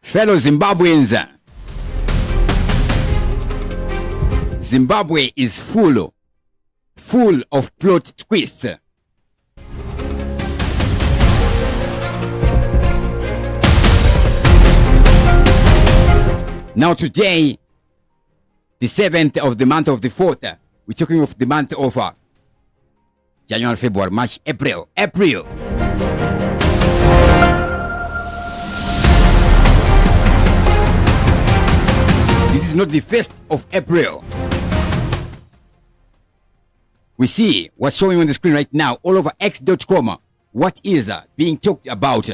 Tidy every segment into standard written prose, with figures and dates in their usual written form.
Fellow Zimbabweans, Zimbabwe is full of plot twists. Now today, the 7th of the month of the 4th, we're talking of the month of January, February, March, April. This is not the 1st of April. We see what's showing on the screen right now all over x.com. What is being talked about?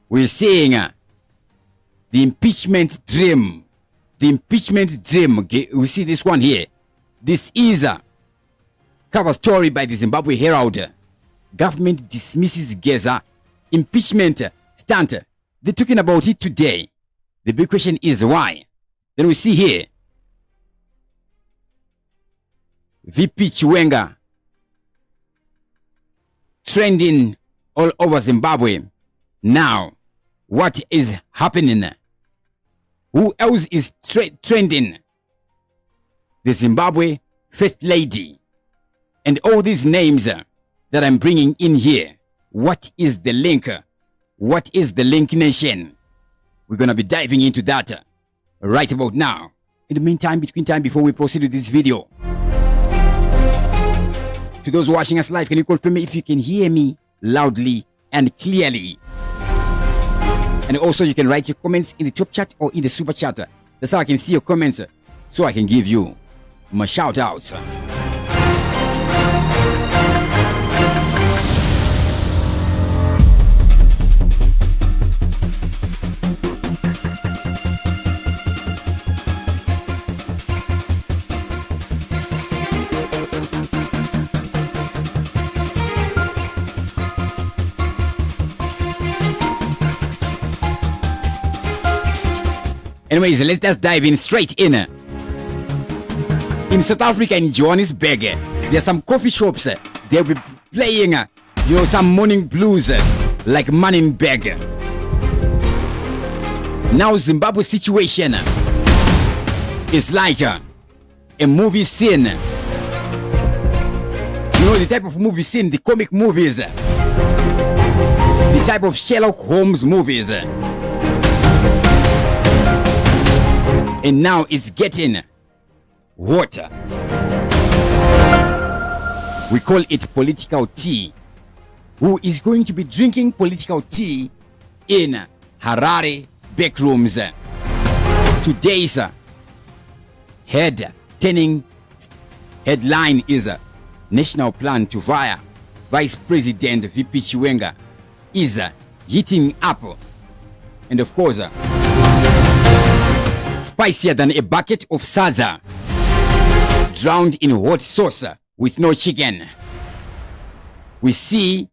We're seeing the impeachment dream. The impeachment dream. We see this one here. This is a cover story by the Zimbabwe Herald. Government dismisses Geza impeachment stunt. They're talking about it today. The big question is why? Then we see here VP Chiwenga trending all over Zimbabwe. Now, what is happening? Who else is trending? The Zimbabwe First Lady. And all these names that I'm bringing in here. What is the link? What is the link, nation? We're going to be diving into that right about now. In the meantime, before we proceed with this video, to those watching us live, can you confirm me if you can hear me loudly and clearly? And also you can write your comments in the top chat or in the super chat. That's how I can see your comments, so I can give you my shout outs. Anyways, let us dive in straight in. In South Africa, in Johannesburg, there are some coffee shops. They'll be playing, some morning blues like Man in Bag. Now, Zimbabwe situation is like a movie scene. The type of movie scene, the comic movies, the type of Sherlock Holmes movies. And now it's getting hotter. We call it political tea. Who is going to be drinking political tea in Harare backrooms? Today's headline is National Plan to Fire Vice President VP Chiwenga is heating up. And of course, spicier than a bucket of salsa drowned in hot sauce with no chicken. We see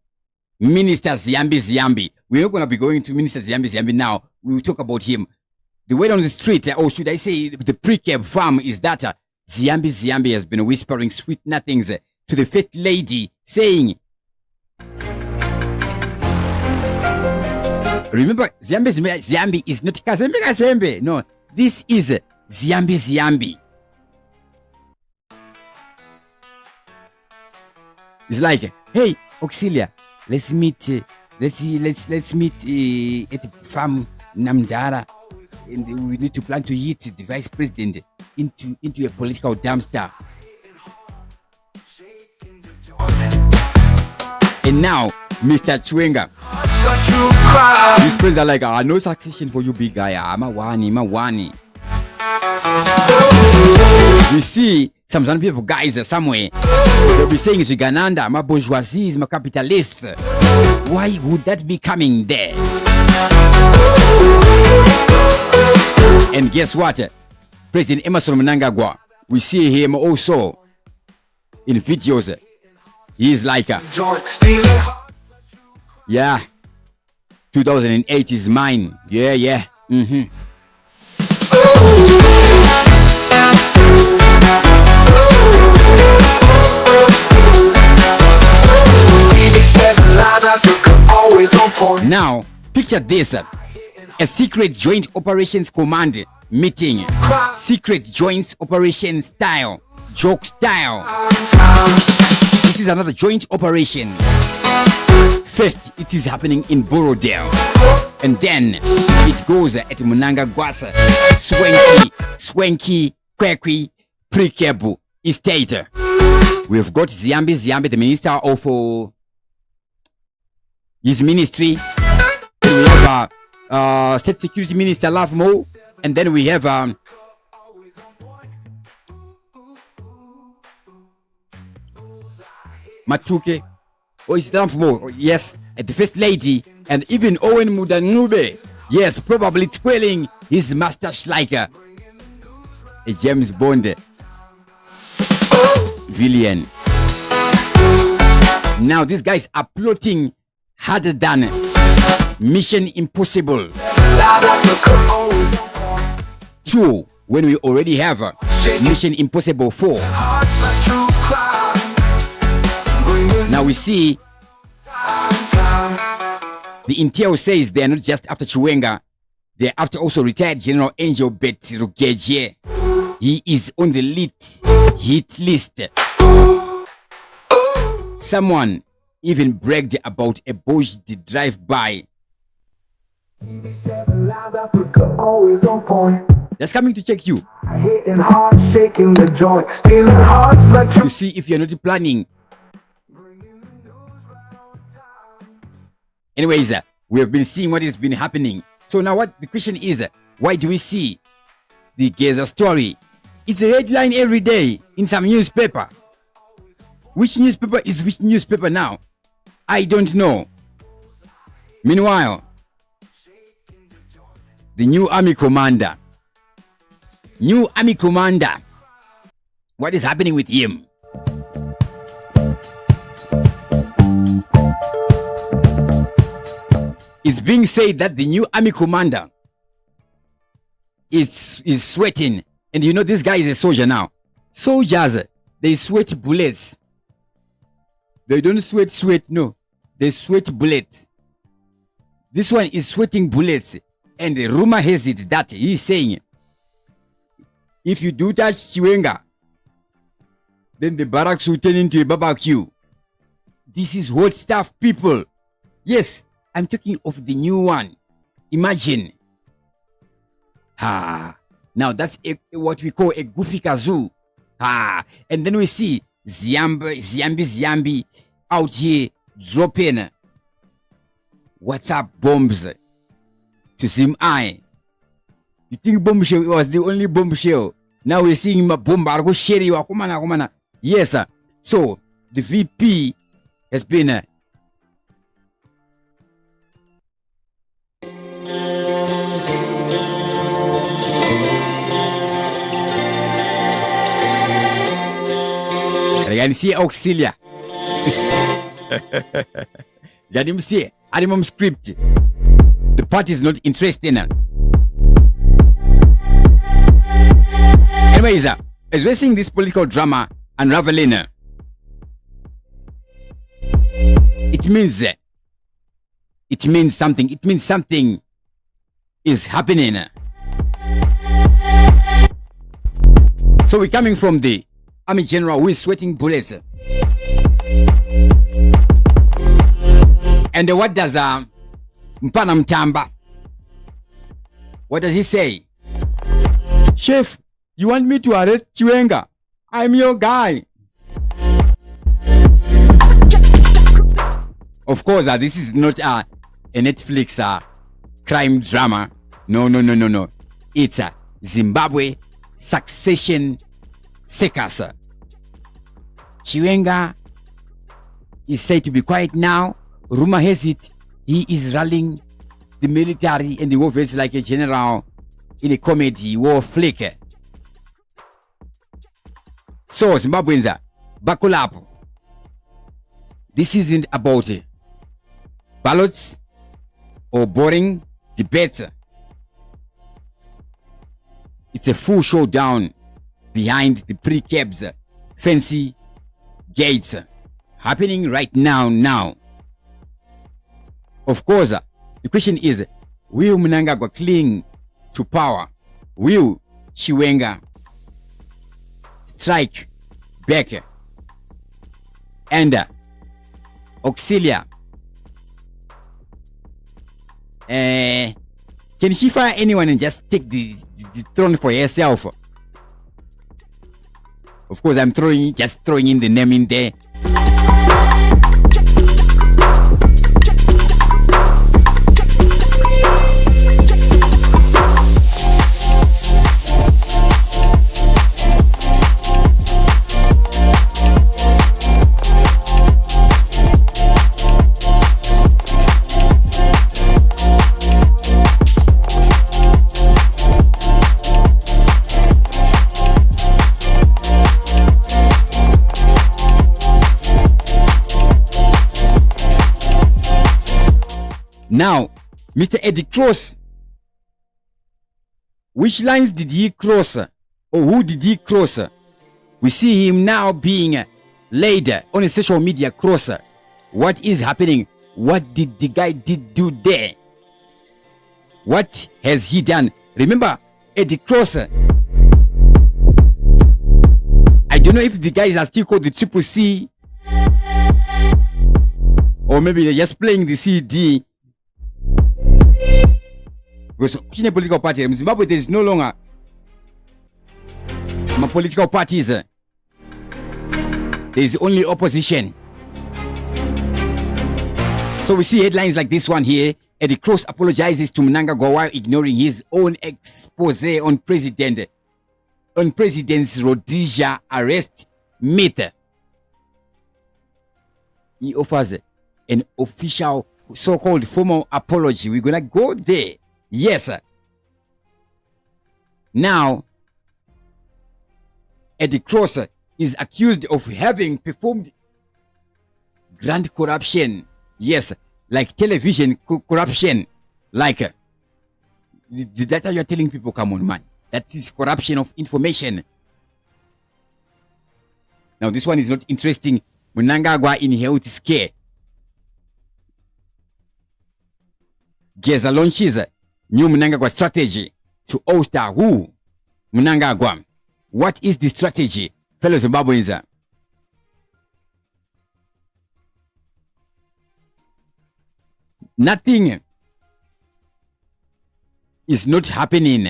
Minister Ziyambi. We're not going to be going to Minister Ziyambi now. We will talk about him. The word on the street, or should I say the pre-cab farm, is that Ziyambi has been whispering sweet nothings to the First Lady, saying, remember, Ziyambi is not Kazembe. No. This is Ziyambi. It's like, hey, Auxillia, let's meet at the farm Namdara, and we need to plan to hit the vice president into a political dumpster. And now, Mr. Chiwenga, his friends are like, no succession for you, big guy. I'm a wani. We see some people guys somewhere. They'll be saying it's Gananda, my bourgeoisie, my capitalists. Why would that be coming there? And guess what? President Emerson Mnangagwa, we see him also in videos. He's like, yeah, 2008 is mine. Yeah. Now, picture this. A secret joint operations command meeting. Secret joint operation style. Joke style. This is another joint operation. First, it is happening in Borodale. And then it goes at Munanga Gwasa, Swanky, Kwekwi, Prikebu Estate. We've got Ziambi, the minister of his ministry. Then we have State Security Minister Love Mo. And then we have Matuke. Oh, it's Love Mo. Yes, the First Lady. And even Owen Mudanube. Yes, probably twirling his mustache like a James Bond villain. Now these guys are plotting harder than Mission Impossible 2 when we already have Mission Impossible 4. Now we see the intel says they are not just after Chiwenga, they are after also retired General Angel Bet Rugeje. He is on the hit list. Someone even bragged about a Bosch drive-by. That's coming to check you. To see if you're not planning. Anyways, we have been seeing what has been happening. So now what the question is, why do we see the Gaza story? It's a headline every day in some newspaper. Which newspaper is which newspaper now? I don't know. Meanwhile, the new army commander. What is happening with him? It's being said that the new army commander is sweating. And you know this guy is a soldier now. Soldiers, they sweat bullets. They don't sweat, no. They sweat bullets. This one is sweating bullets. And the rumor has it that he's saying, if you do touch Chiwenga, then the barracks will turn into a barbecue. This is hot stuff, people. Yes, I'm talking of the new one. Imagine. Now that's what we call a goofy kazoo. And then we see Ziambi out here dropping WhatsApp bombs to Sim I. You think bombshell was the only bombshell? Now we're seeing him a bomb. Yes, sir. So the VP has been yani see Auxillia. Yani see animum script. The party is not interested in it. Anyways, as we're seeing this political drama unraveling, it means something. It means something is happening. So we're coming from the army general who is sweating bullets. And what does Mpana Mtamba? What does he say? Chef, you want me to arrest Chiwenga? I'm your guy. Of course, this is not a Netflix crime drama. No. It's a Zimbabwe succession circus. Chiwenga is said to be quiet now. Rumor has it he is rallying the military and the war vets like a general in a comedy war flick. So Zimbabweans, buckle up. This isn't about ballots or boring debates. It's a full showdown behind the pre-cabs, fancy gates, happening right now. Of course, the question is, Will Mnangagwa cling to power? Will Chiwenga strike back? And Auxillia, can she fire anyone and just take the throne for herself? Of course, I'm just throwing in the name in there. Now, Mr. Eddie Cross, which lines did he cross, or who did he cross? We see him now being laid on a social media cross. What is happening? What did the guy do there? What has he done? Remember, Eddie Cross, I don't know if the guys are still called the Triple C, or maybe they're just playing the CD. Because in a political party in Zimbabwe, there is no longer political parties. There is only opposition. So we see headlines like this one here. Eddie Cross apologizes to Mnangagwa while ignoring his own expose on President's Rhodesia arrest myth. He offers an official so-called formal apology. We're gonna go there. Yes, sir. Now, Eddie Cross is accused of having performed grand corruption. Yes, like television corruption. Like the data you're telling people, come on, man. That is corruption of information. Now, this one is not interesting. Mnangagwa in health scare. Geza launches new Mnangagwa strategy to ousted who? Mnangagwa. What is the strategy, fellow Zimbabweans? Nothing is not happening.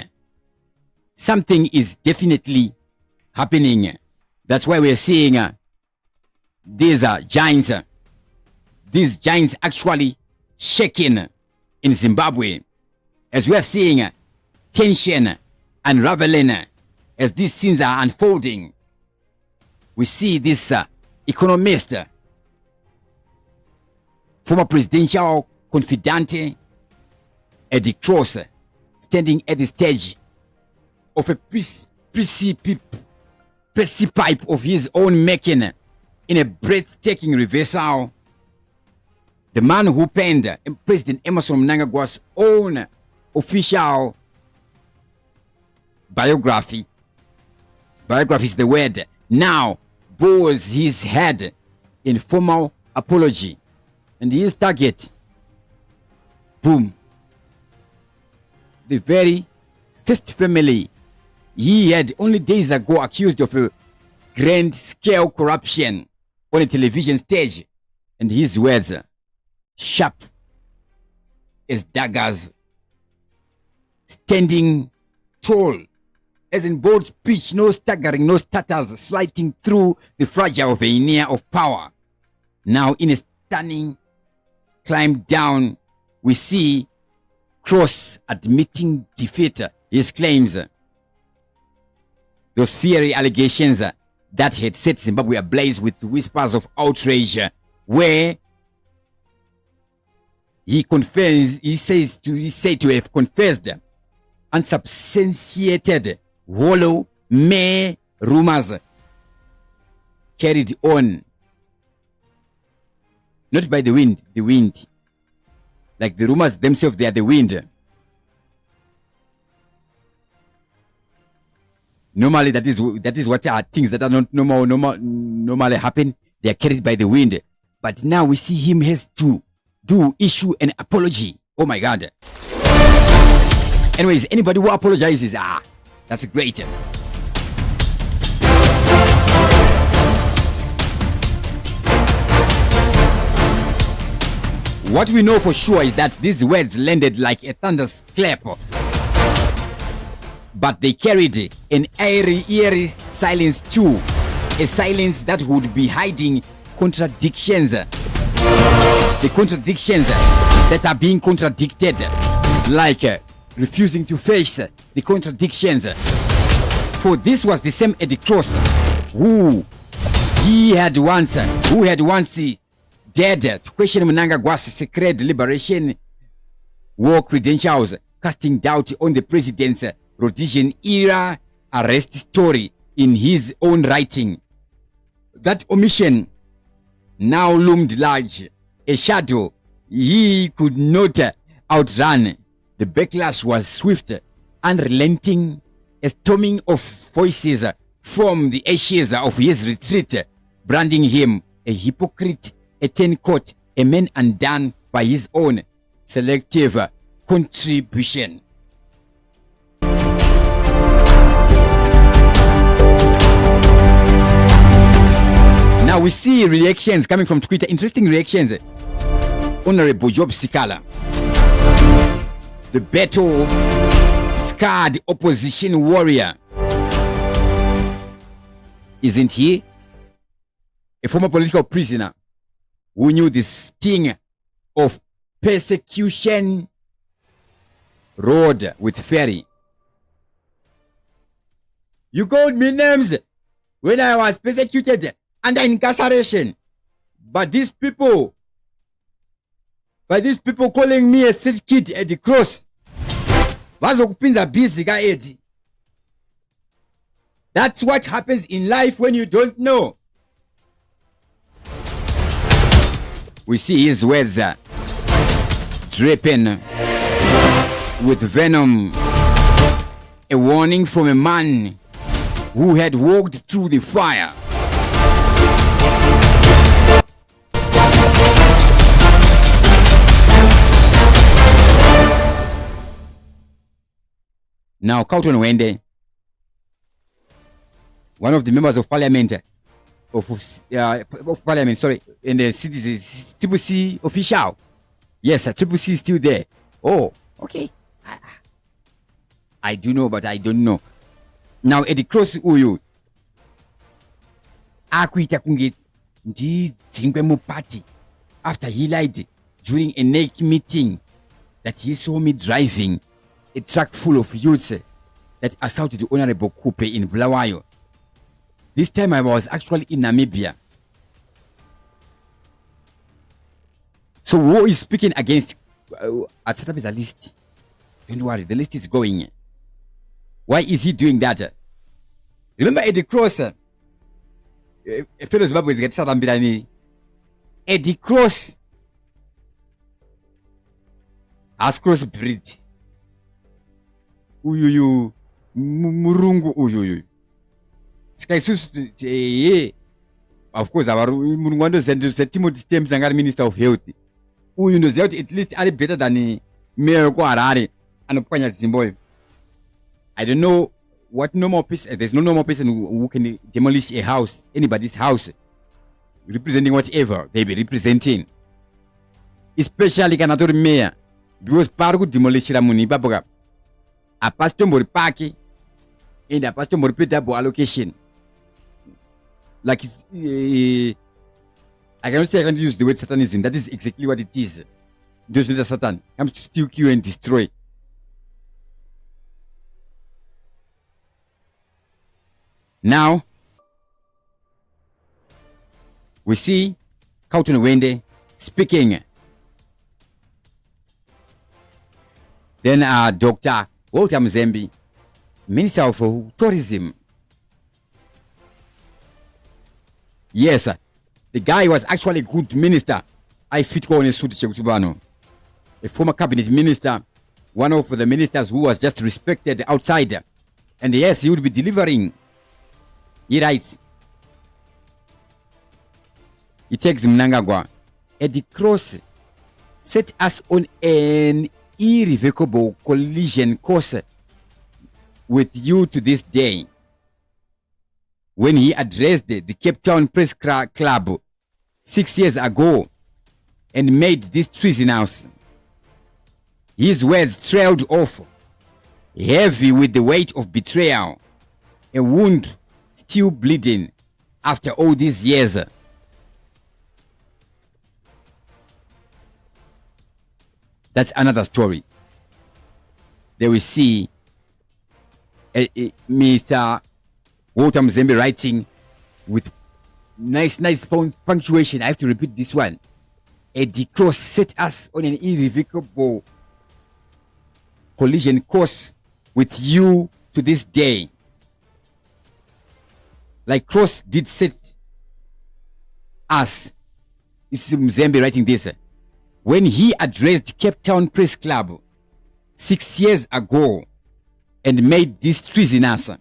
Something is definitely happening. That's why we're seeing these giants. These giants actually shaking in Zimbabwe. As we are seeing tension unraveling as these scenes are unfolding, we see this economist, former presidential confidant Eddie Cross, standing at the stage of a precipice of his own making in a breathtaking reversal. The man who penned President Emerson Mnangagwa's own official biography is the word, now bows his head in formal apology, and his target, boom, the very first family he had only days ago accused of a grand scale corruption on a television stage, and his words sharp as daggers, standing tall as in bold speech, no staggering, no stutters, sliding through the fragile veneer of power. Now in a stunning climb down, we see Cross admitting defeat. His claims, those fiery allegations that had set Zimbabwe ablaze with whispers of outrage, where he said to have confessed unsubstantiated, hollow, mere rumors carried on, not by the wind, like the rumors themselves, they are the wind. Normally, that is what are things that are not normally happen. They are carried by the wind. But now we see him has to issue an apology. Oh my God. Anyways, anybody who apologizes, that's great. What we know for sure is that these words landed like a thunderclap, but they carried an eerie silence too, a silence that would be hiding contradictions, the contradictions that are being contradicted, like refusing to face the contradictions. For this was the same Eddie Cross who had once dared to question Mnangagwa's secret liberation war credentials, casting doubt on the president's Rhodesian era arrest story in his own writing. That omission now loomed large, a shadow he could not outrun. The backlash was swift, unrelenting, a storming of voices from the ashes of his retreat, branding him a hypocrite, a turncoat, a man undone by his own selective contribution. Now we see reactions coming from Twitter, interesting reactions. Honorable Job Sikala, the battle-scarred opposition warrior, isn't he? A former political prisoner who knew the sting of persecution, rode with ferry. You called me names when I was persecuted under incarceration, but these people calling me a street kid at the cross, vazokupinza busy ka Eddie. That's what happens in life when you don't know. We see his words dripping with venom, a warning from a man who had walked through the fire. Now, Kauton Wende, one of the members of parliament, in the city, Triple C official. Yes, Triple C is still there. Oh, okay. I do know, but I don't know. Now, at the cross, uyu, akuita kunge ndi dzingwe mu party after he lied during a NEC meeting that he saw me driving a truck full of youths that assaulted the Honorable Coupe in Bulawayo. This time I was actually in Namibia. So who is speaking against the list? Don't worry, the list is going. Why is he doing that? Remember Eddie Cross? Fellow Zimbabweans get Salambirani. Eddie Cross has crossbreed. Uyuyu murungu uyuyu. Of course, our Murungwando sent Timothy Thames and Minister of Health. Uyu knows that at least are better than Mayor Harare and Panya Zimbabwe. I don't know what normal person. There's no normal person who can demolish a house, anybody's house, representing whatever they be representing. Especially Kanatori Mayor, because Pargu demolish Ramuni Baboga. A pastor more party and a pastor more double allocation. Like I cannot say I can use the word satanism. That is exactly what it is. Those are Satan comes to steal, kill, and destroy. Now we see Kauton Wende speaking. Then Dr. Walter Mzembi, Minister of Tourism. Yes, the guy was actually a good minister. I fit go on a suit Chekutubano. A former cabinet minister, one of the ministers who was just respected outside. And yes, he would be delivering. He writes. He takes Mnangagwa. Eddie Cross set us on an irrevocable collision course with you to this day. When he addressed the Cape Town Press Club 6 years ago and made this treason house, his words trailed off, heavy with the weight of betrayal, a wound still bleeding after all these years. That's another story. There we see Mr. Walter Mzembe writing with nice punctuation. I have to repeat this one. Eddie Cross set us on an irrevocable collision course with you to this day. Like Cross did set us. This is Mzembe writing this. When he addressed Cape Town Press Club 6 years ago and made this treasonous,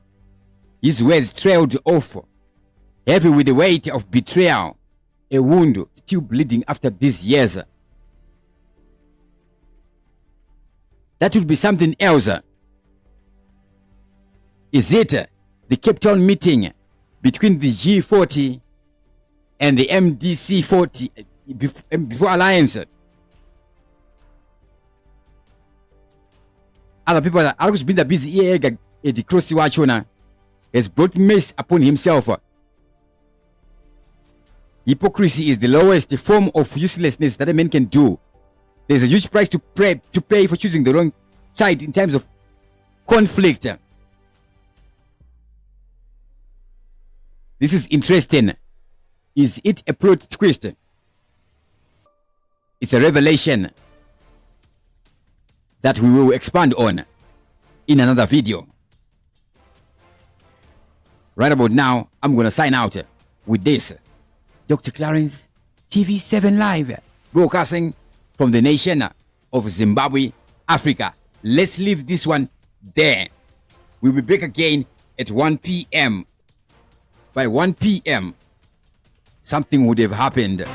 his words trailed off, heavy with the weight of betrayal, a wound still bleeding after these years. That would be something else. Is it the Cape Town meeting between the G40 and the MDC40 before alliance? Other people that are been busy at the cross watchona has brought mess upon himself. Hypocrisy is the lowest form of uselessness that a man can do. There's a huge price to pay for choosing the wrong side in times of conflict. This is interesting. Is it a plot twist? It's a revelation that we will expand on in another video. Right about now, I'm going to sign out with this. Dr. Clarence, TV7 Live, broadcasting from the nation of Zimbabwe, Africa. Let's leave this one there. We'll be back again at 1 p.m. By 1 p.m., something would have happened.